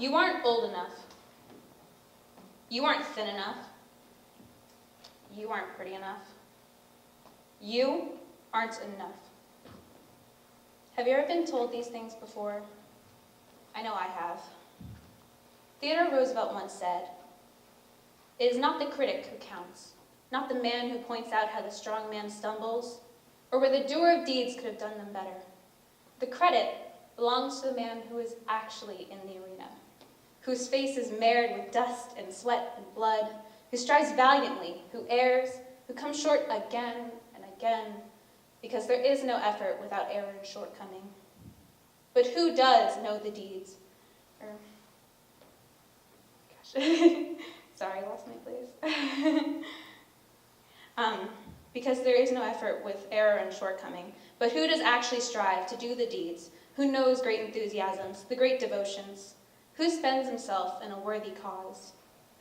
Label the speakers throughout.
Speaker 1: You aren't old enough. You aren't thin enough. You aren't pretty enough. You aren't enough. Have you ever been told these things before? I know I have. Theodore Roosevelt once said, "It is not the critic who counts, not the man who points out how the strong man stumbles, or where the doer of deeds could have done them better. The credit belongs to the man who is actually in the arena, whose face is marred with dust and sweat and blood, who strives valiantly, who errs, who comes short again and again, because there is no effort without error and shortcoming. But who does know the deeds?" Sorry, I lost my place. Because there is no effort with error and shortcoming. But who does actually strive to do the deeds? Who knows great enthusiasms, the great devotions? Who spends himself in a worthy cause?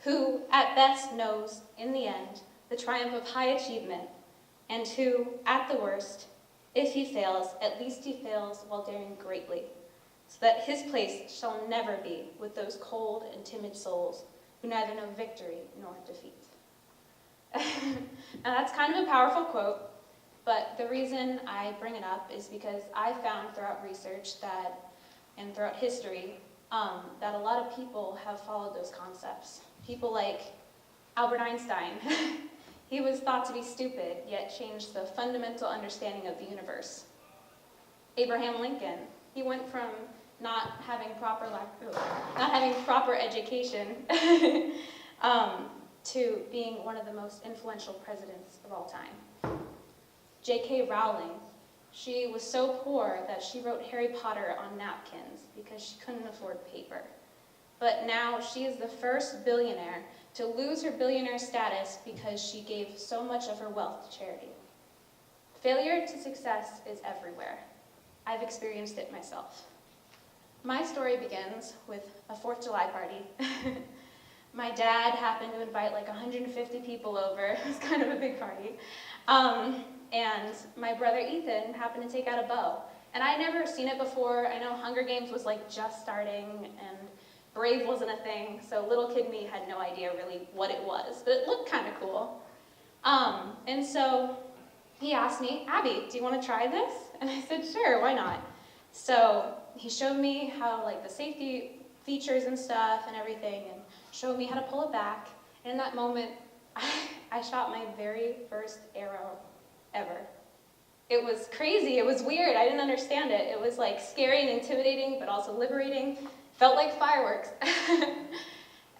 Speaker 1: Who, at best, knows, in the end, the triumph of high achievement? And who, at the worst, if he fails, at least he fails while daring greatly, so that his place shall never be with those cold and timid souls who neither know victory nor defeat. Now that's kind of a powerful quote, but the reason I bring it up is because I found throughout research that, and throughout history, that a lot of people have followed those concepts. People like Albert Einstein. He was thought to be stupid, yet changed the fundamental understanding of the universe. Abraham Lincoln. He went from not having proper education to being one of the most influential presidents of all time. J.K. Rowling. She was so poor that she wrote Harry Potter on napkins because she couldn't afford paper. But now she is the first billionaire to lose her billionaire status because she gave so much of her wealth to charity. Failure to success is everywhere. I've experienced it myself. My story begins with a 4th of July party. My dad happened to invite like 150 people over. It was kind of a big party. And my brother Ethan happened to take out a bow. And I'd never seen it before. I know Hunger Games was like just starting and Brave wasn't a thing, so little kid me had no idea really what it was, but it looked kind of cool. And so he asked me, "Abby, do you want to try this?" And I said, "Sure, why not?" So he showed me how like the safety features and stuff and everything, and showed me how to pull it back. And in that moment, I shot my very first arrow ever. It was crazy, it was weird, I didn't understand it. It was like scary and intimidating, but also liberating. Felt like fireworks.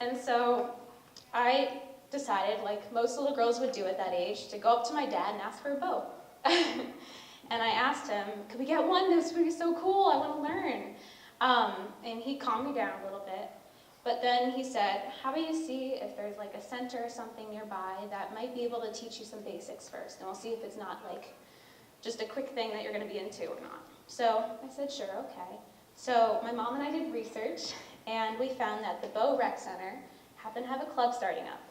Speaker 1: And so I decided, like most little girls would do at that age, to go up to my dad and ask for a bow. And I asked him, "Could we get one? This would be so cool, I want to learn." And he calmed me down a little bit. But then he said, "How about you see if there's like a center or something nearby that might be able to teach you some basics first, and we'll see if it's not like just a quick thing that you're going to be into or not." So I said, "Sure, okay." So my mom and I did research, and we found that the Bow Rec Center happened to have a club starting up.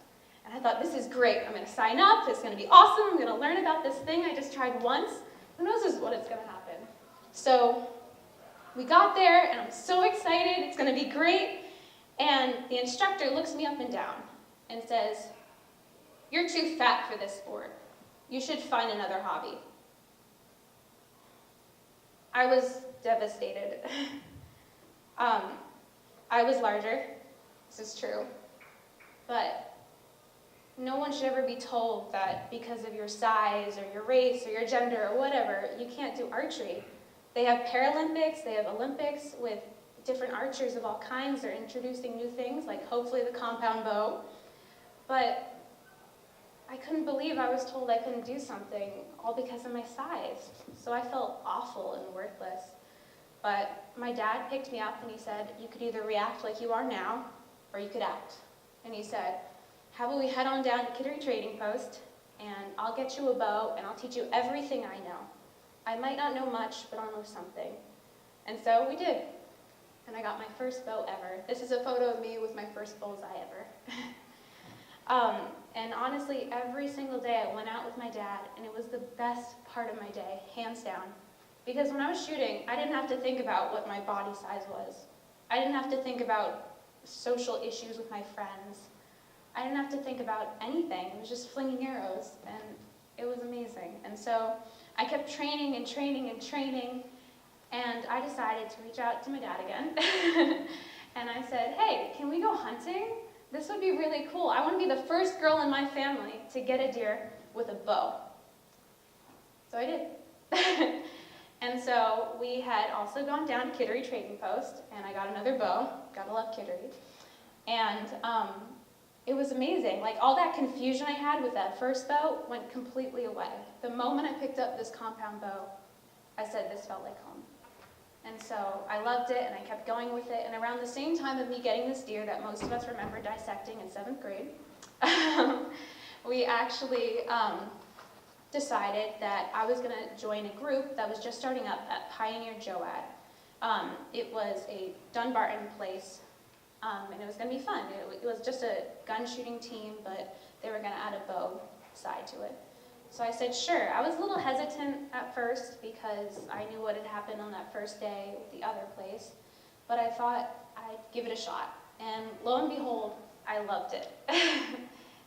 Speaker 1: And I thought, this is great. I'm going to sign up. It's going to be awesome. I'm going to learn about this thing I just tried once. Who knows what it's going to happen? So we got there, and I'm so excited. It's going to be great. And the instructor looks me up and down and says, "You're too fat for this sport. You should find another hobby." I was devastated. I was larger, this is true, but no one should ever be told that because of your size or your race or your gender or whatever, you can't do archery. They have Paralympics, they have Olympics with different archers of all kinds. They're introducing new things, like hopefully the compound bow. But I couldn't believe I was told I couldn't do something all because of my size. So I felt awful and worthless. But my dad picked me up and he said, "You could either react like you are now, or you could act." And he said, "How about we head on down to Kittery Trading Post, and I'll get you a bow, and I'll teach you everything I know. I might not know much, but I'll know something." And so we did. And I got my first bow ever. This is a photo of me with my first bullseye ever. And honestly, every single day I went out with my dad, and it was the best part of my day, hands down. Because when I was shooting, I didn't have to think about what my body size was. I didn't have to think about social issues with my friends. I didn't have to think about anything. It was just flinging arrows, and it was amazing. And so I kept training and training and training, and I decided to reach out to my dad again. And I said, hey, can we go hunting? This would be really cool. I want to be the first girl in my family to get a deer with a bow. So I did. And so we had also gone down to Kittery Trading Post, and I got another bow. Gotta love Kittery. And it was amazing. Like, all that confusion I had with that first bow went completely away. The moment I picked up this compound bow, I said this felt like home. And so I loved it, and I kept going with it. And around the same time of me getting this deer that most of us remember dissecting in 7th grade, we actually decided that I was going to join a group that was just starting up at Pioneer Joad. It was a Dunbarton place, and it was going to be fun. It was just a gun shooting team, but they were going to add a bow side to it. So I said, sure. I was a little hesitant at first because I knew what had happened on that first day with the other place, but I thought I'd give it a shot. And lo and behold, I loved it.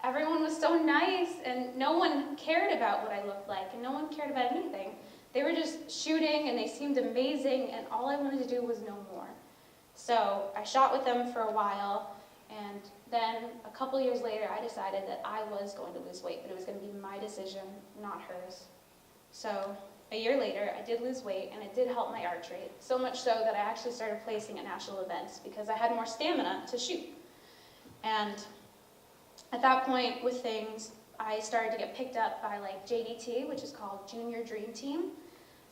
Speaker 1: Everyone was so nice, and no one cared about what I looked like, and no one cared about anything. They were just shooting, and they seemed amazing, and all I wanted to do was know more. So I shot with them for a while, and then a couple years later, I decided that I was going to lose weight, but it was going to be my decision, not hers. So a year later, I did lose weight, and it did help my archery, so much so that I actually started placing at national events because I had more stamina to shoot. And at that point with things, I started to get picked up by like JDT, which is called Junior Dream Team.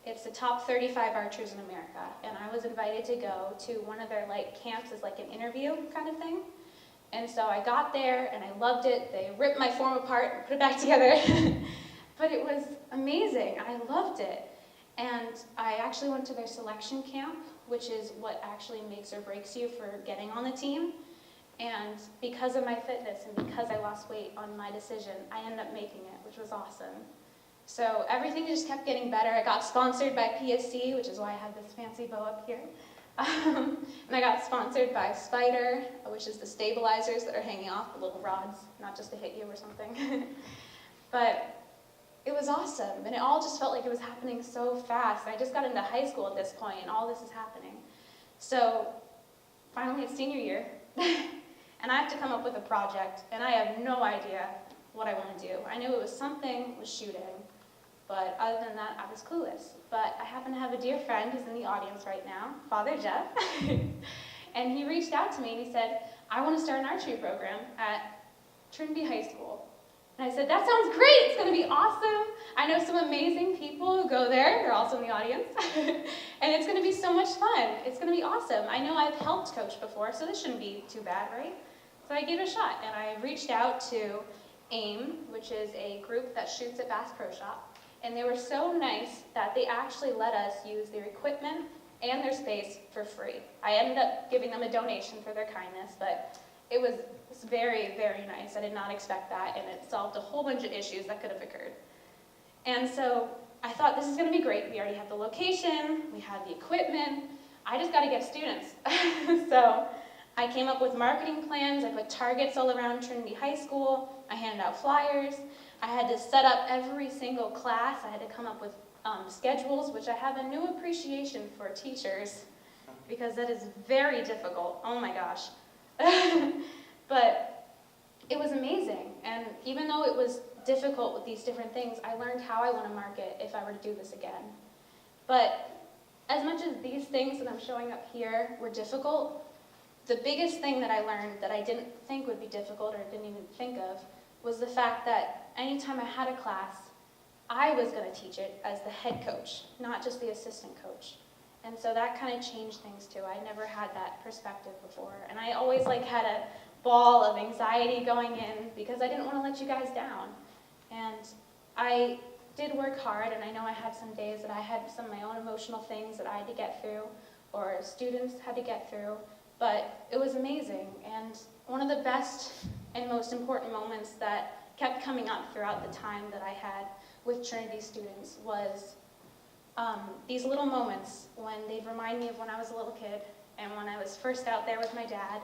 Speaker 1: It's the top 35 archers in America, and I was invited to go to one of their like camps as like an interview kind of thing. And so I got there, and I loved it. They ripped my form apart and put it back together. But it was amazing. I loved it. And I actually went to their selection camp, which is what actually makes or breaks you for getting on the team. And because of my fitness and because I lost weight on my decision, I ended up making it, which was awesome. So everything just kept getting better. I got sponsored by PSC, which is why I have this fancy bow up here. And I got sponsored by Spider, which is the stabilizers that are hanging off the little rods, not just to hit you or something. But it was awesome, and it all just felt like it was happening so fast. I just got into high school at this point, and all this is happening. So finally, it's senior year, and I have to come up with a project, and I have no idea what I want to do. I knew it was something with shooting, but other than that, I was clueless. But I happen to have a dear friend who's in the audience right now, Father Jeff, and he reached out to me and he said, I want to start an archery program at Trinity High School. And I said, that sounds great, it's going to be awesome. I know some amazing people who go there, they're also in the audience, and it's going to be so much fun. It's going to be awesome. I know I've helped coach before, so this shouldn't be too bad, right? So I gave it a shot, and I reached out to AIM, which is a group that shoots at Bass Pro Shop. And they were so nice that they actually let us use their equipment and their space for free. I ended up giving them a donation for their kindness, but it was very, very nice. I did not expect that, and it solved a whole bunch of issues that could have occurred. And so I thought, this is going to be great. We already have the location, we have the equipment. I just got to get students. So I came up with marketing plans. I put targets all around Trinity High School. I handed out flyers. I had to set up every single class. I had to come up with schedules, which I have a new appreciation for teachers because that is very difficult. Oh my gosh. But it was amazing. And even though it was difficult with these different things, I learned how I want to market if I were to do this again. But as much as these things that I'm showing up here were difficult, the biggest thing that I learned that I didn't think would be difficult or didn't even think of was the fact that anytime I had a class, I was going to teach it as the head coach, not just the assistant coach. And so that kind of changed things too. I never had that perspective before. And I always had a ball of anxiety going in because I didn't want to let you guys down. And I did work hard, and I know I had some days that I had some of my own emotional things that I had to get through, or students had to get through, but it was amazing. And one of the best and most important moments that kept coming up throughout the time that I had with Trinity students was these little moments when they'd remind me of when I was a little kid and when I was first out there with my dad,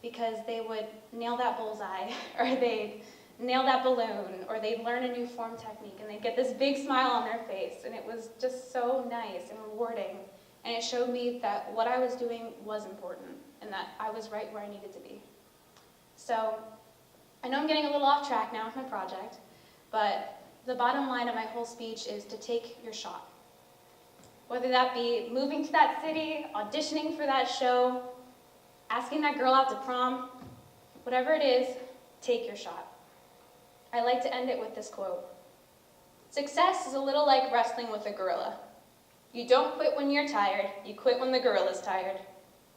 Speaker 1: because they would nail that bullseye, or they'd nail that balloon, or they'd learn a new form technique, and they'd get this big smile on their face, and it was just so nice and rewarding, and it showed me that what I was doing was important, and that I was right where I needed to be. So, I know I'm getting a little off track now with my project, but the bottom line of my whole speech is to take your shot. Whether that be moving to that city, auditioning for that show, asking that girl out to prom, whatever it is, take your shot. I like to end it with this quote. Success is a little like wrestling with a gorilla. You don't quit when you're tired, you quit when the gorilla's tired.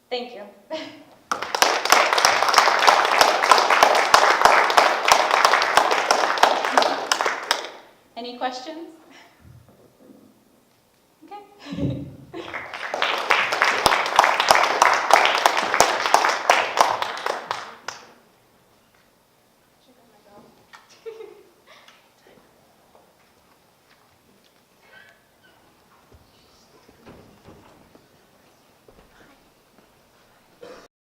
Speaker 1: Thank you. Any questions?